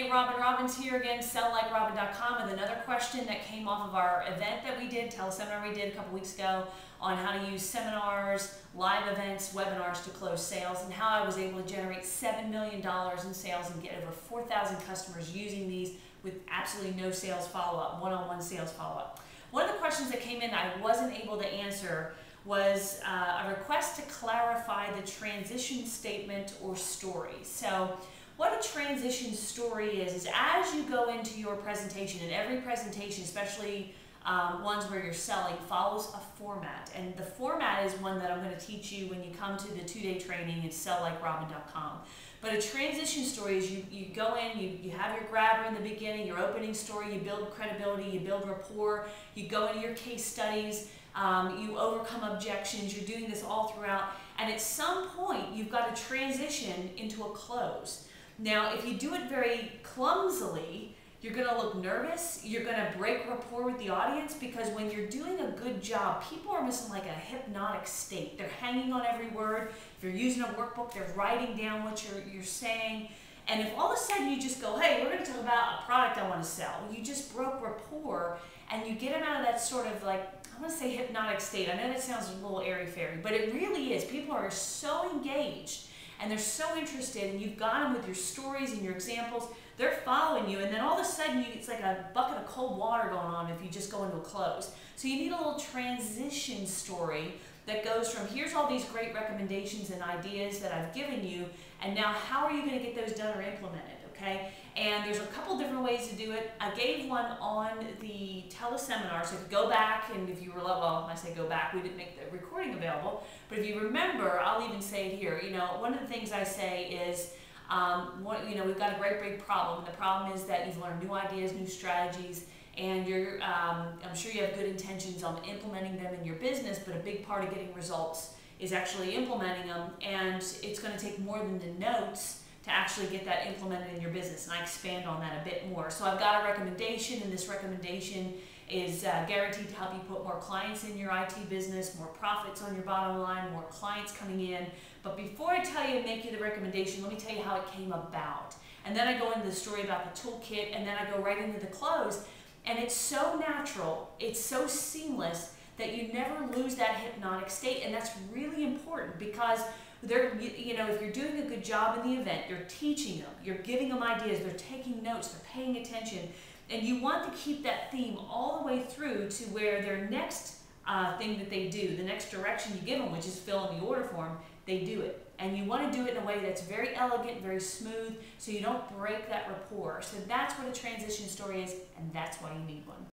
Hey, Robin Robbins here again, SellLikeRobin.com, with another question that came off of our event that we did, teleseminar we did a couple weeks ago on how to use seminars, live events, webinars to close sales, and how I was able to generate $7 million in sales and get over 4,000 customers using these with absolutely no sales follow-up, one-on-one sales follow-up. One of the questions that came in that I wasn't able to answer was a request to clarify the transition statement or story. So what a transition story is as you go into your presentation, and every presentation, especially ones where you're selling, follows a format. And the format is one that I'm going to teach you when you come to the 2-day training at SellLikeRobin.com. But a transition story is you go in, you have your grabber in the beginning, your opening story, you build credibility, you build rapport, you go into your case studies, you overcome objections, you're doing this all throughout, and at some point you've got to transition into a close. Now, if you do it very clumsily, you're going to look nervous, you're going to break rapport with the audience, because when you're doing a good job, people are missing like a hypnotic state. They're hanging on every word. If you're using a workbook, they're writing down what you're saying. And if all of a sudden you just go, hey, we're going to talk about a product I want to sell, you just broke rapport and you get them out of that sort of like, I want to say hypnotic state. I know that sounds a little airy-fairy, but it really is. People are so engaged and they're so interested, and you've got them with your stories and your examples. They're following you, and then all of a sudden it's like a bucket of cold water going on if you just go into a close. So you need a little transition story that goes from, here's all these great recommendations and ideas that I've given you, and now how are you going to get those done or implemented, okay? And there's a couple different ways to do it. I gave one on the teleseminar, so if you go back, and if you were, well, when I say go back, we didn't make the recording available, but if you remember, I'll even say it here, one of the things I say is, we've got a great big problem. The problem is that you've learned new ideas, new strategies, and I'm sure you have good intentions on implementing them in your business, but a big part of getting results is actually implementing them, and it's going to take more than the notes to actually get that implemented in your business, and I expand on that a bit more. So I've got a recommendation, and this recommendation is guaranteed to help you put more clients in your IT business, more profits on your bottom line, more clients coming in. But before I tell you and make you the recommendation, let me tell you how it came about. And then I go into the story about the toolkit, and then I go right into the close. And it's so natural, it's so seamless that you never lose that hypnotic state. And that's really important, because if you're doing a good job in the event, you're teaching them, you're giving them ideas, they're taking notes, they're paying attention, and you want to keep that theme all the way through to where their next thing that they do, the next direction you give them, which is fill in the order form, they do it. And you want to do it in a way that's very elegant, very smooth, so you don't break that rapport. So that's what a transition story is, and that's why you need one.